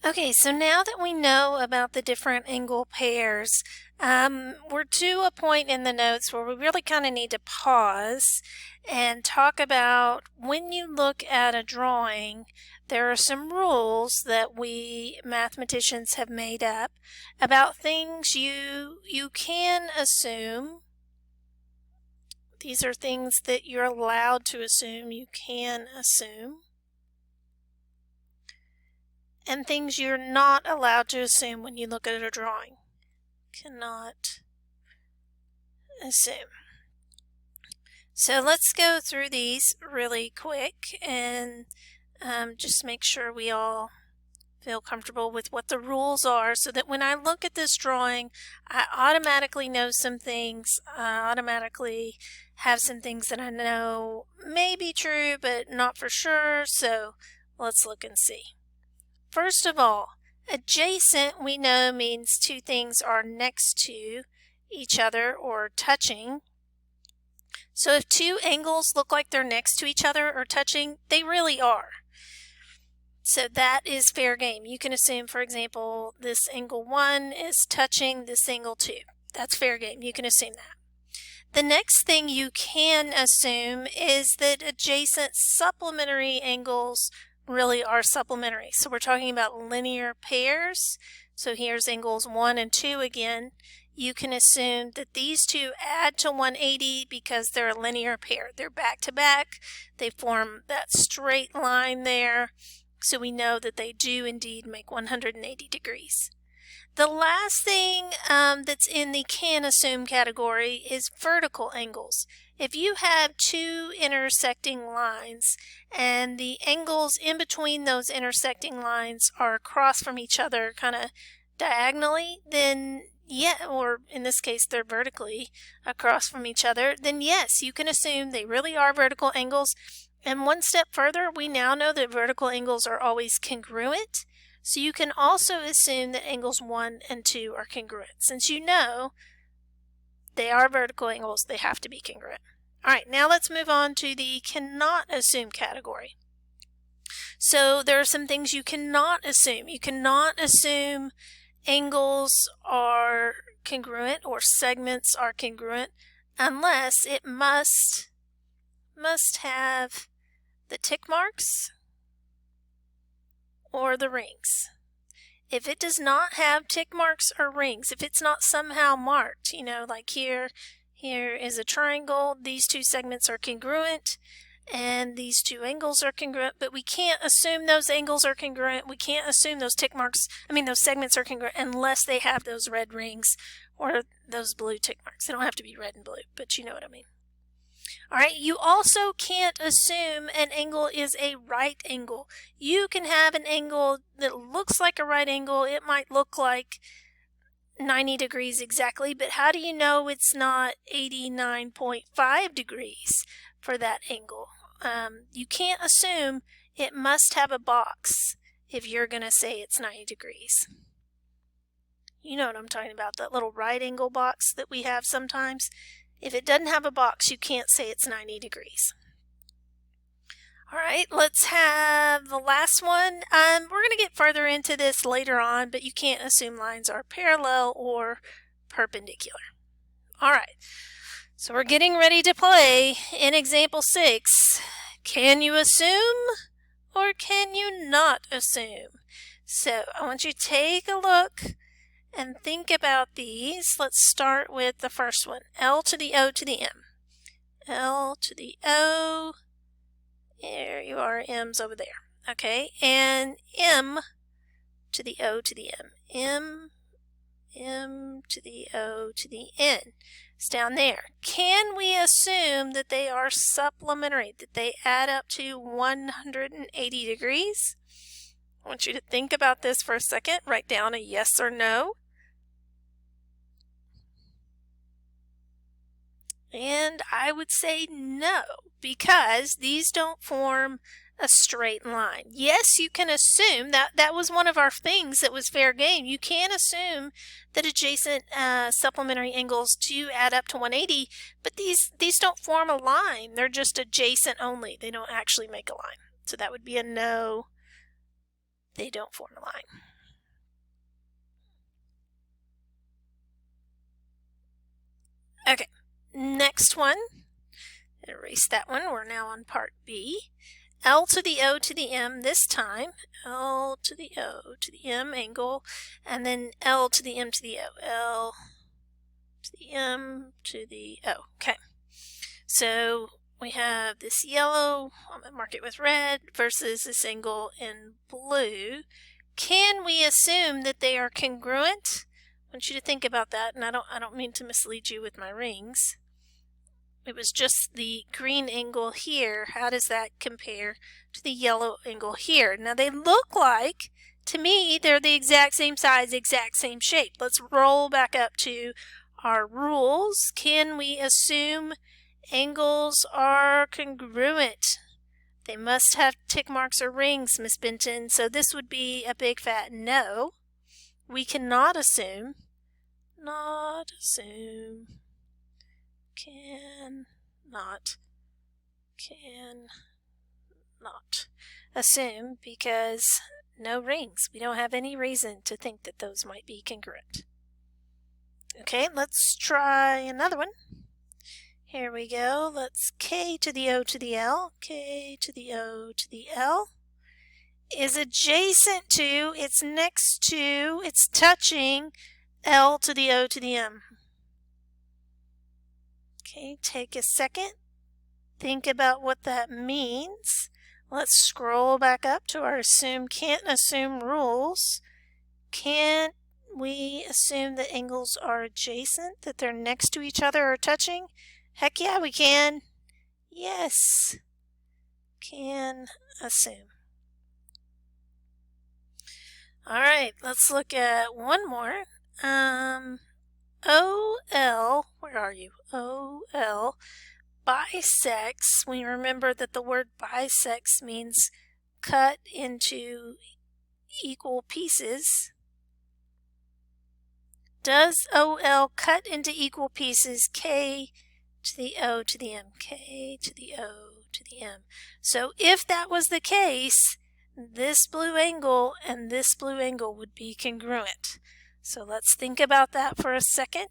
Okay, so now that we know about the different angle pairs, we're to a point in the notes where we really kind of need to pause and talk about when you look at a drawing, there are some rules that we mathematicians have made up about things you can assume. These are things that you're allowed to assume, you can assume. And things you're not allowed to assume when you look at a drawing. Cannot assume. So let's go through these really quick and just make sure we all feel comfortable with what the rules are so that when I look at this drawing, I automatically know some things. I automatically have some things that I know may be true but not for sure. So let's look and see. First of all, adjacent we know means two things are next to each other or touching. So if two angles look like they're next to each other or touching, they really are. So that is fair game. You can assume, for example, this angle 1 is touching this angle 2. That's fair game. You can assume that. The next thing you can assume is that adjacent supplementary angles really are supplementary. So we're talking about linear pairs. So here's angles 1 and 2 again. You can assume that these two add to 180 because they're a linear pair. They're back to back. They form that straight line there. So we know that they do indeed make 180 degrees. The last thing that's in the can assume category is vertical angles. If you have two intersecting lines and the angles in between those intersecting lines are across from each other kind of diagonally, then yeah, or in this case they're vertically across from each other, then yes, you can assume they really are vertical angles. And one step further, we now know that vertical angles are always congruent. So you can also assume that angles 1 and 2 are congruent. Since you know they are vertical angles, they have to be congruent. All right, now let's move on to the cannot assume category. So there are some things you cannot assume. You cannot assume angles are congruent or segments are congruent unless it must have the tick marks or the rings. If it does not have tick marks or rings, if it's not somehow marked, you know, like here is a triangle, these two segments are congruent, and these two angles are congruent, but we can't assume those angles are congruent. We can't assume those those segments are congruent unless they have those red rings or those blue tick marks. They don't have to be red and blue, but you know what I mean. All right, you also can't assume an angle is a right angle. You can have an angle that looks like a right angle. It might look like 90 degrees exactly, but how do you know it's not 89.5 degrees for that angle? You can't assume it must have a box if you're going to say it's 90 degrees. You know what I'm talking about, that little right angle box that we have sometimes. If it doesn't have a box, you can't say it's 90 degrees. All right, let's have the last one. We're going to get further into this later on, but you can't assume lines are parallel or perpendicular. All right, so we're getting ready to play in example 6. Can you assume or can you not assume? So I want you to take a look and think about these. Let's start with the first one, L to the O to the M. L to the O, there you are, M's over there. Okay, and M to the O to the M. M to the O to the N. It's down there. Can we assume that they are supplementary, that they add up to 180 degrees? I want you to think about this for a second. Write down a yes or no. And I would say no, because these don't form a straight line. Yes, you can assume that was one of our things that was fair game. You can assume that adjacent supplementary angles do add up to 180, but these don't form a line. They're just adjacent only. They don't actually make a line. So that would be a no. They don't form a line. Okay, next one. Erase that one. We're now on part B. L to the O to the M this time. L to the O to the M angle, and then L to the M to the O. L to the M to the O. Okay. So we have this yellow, I'm going to mark it with red, versus this angle in blue. Can we assume that they are congruent? I want you to think about that, and I don't mean to mislead you with my rings. It was just the green angle here. How does that compare to the yellow angle here? Now they look like, to me, they're the exact same size, exact same shape. Let's roll back up to our rules. Can we assume angles are congruent? They must have tick marks or rings, Miss Benton, so this would be a big fat no. We cannot assume. Cannot assume, because no rings. We don't have any reason to think that those might be congruent. Okay, let's try another one. Here we go. Let's K to the O to the L. K to the O to the L is adjacent to, it's next to, it's touching L to the O to the M. Okay, take a second. Think about what that means. Let's scroll back up to our can't assume rules. Can't we assume that angles are adjacent, that they're next to each other or touching? Heck yeah, we can. Yes. Can assume. All right, let's look at one more. OL, where are you? OL bisects. We remember that the word bisects means cut into equal pieces. Does OL cut into equal pieces K to the O to the M? K to the O to the M. So if that was the case, this blue angle and this blue angle would be congruent. So let's think about that for a second.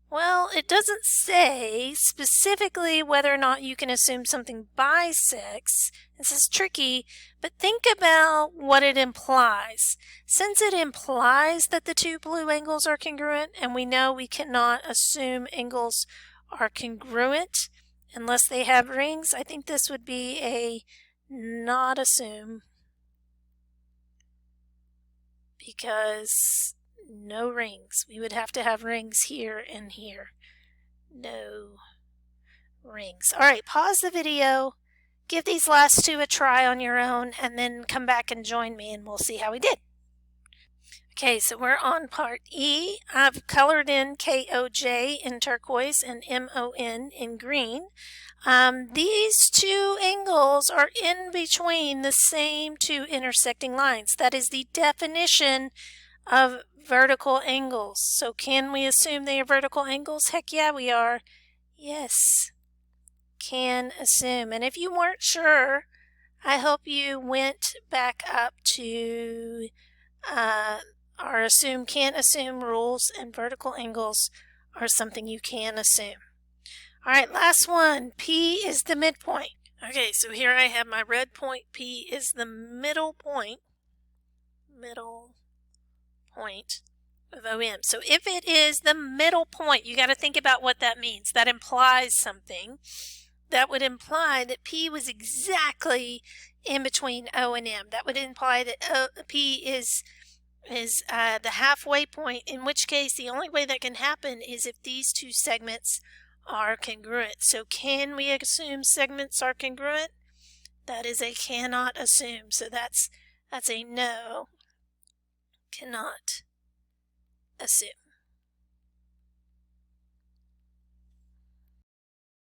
Well, it doesn't say specifically whether or not you can assume something bisects. This is tricky, but think about what it implies. Since it implies that the two blue angles are congruent, and we know we cannot assume angles are congruent unless they have rings, I think this would be a not assume, because no rings. We would have to have rings here and here. No rings. All right, pause the video, give these last two a try on your own, and then come back and join me and we'll see how we did. Okay, so we're on part E. I've colored in KOJ in turquoise and MON in green. These two angles are in between the same two intersecting lines. That is the definition of vertical angles. So can we assume they are vertical angles? Heck yeah, we are. Yes, can assume. And if you weren't sure, I hope you went back up to our can't assume rules, and vertical angles are something you can assume. All right, last one. P is the midpoint. Okay, so here I have my red point. P is the middle point of OM. So if it is the middle point, you got to think about what that means. That implies something. That would imply that P was exactly in between O and M. That would imply that P is the halfway point, in which case the only way that can happen is if these two segments are congruent. So can we assume segments are congruent? That is a cannot assume. So that's a no. Cannot assume.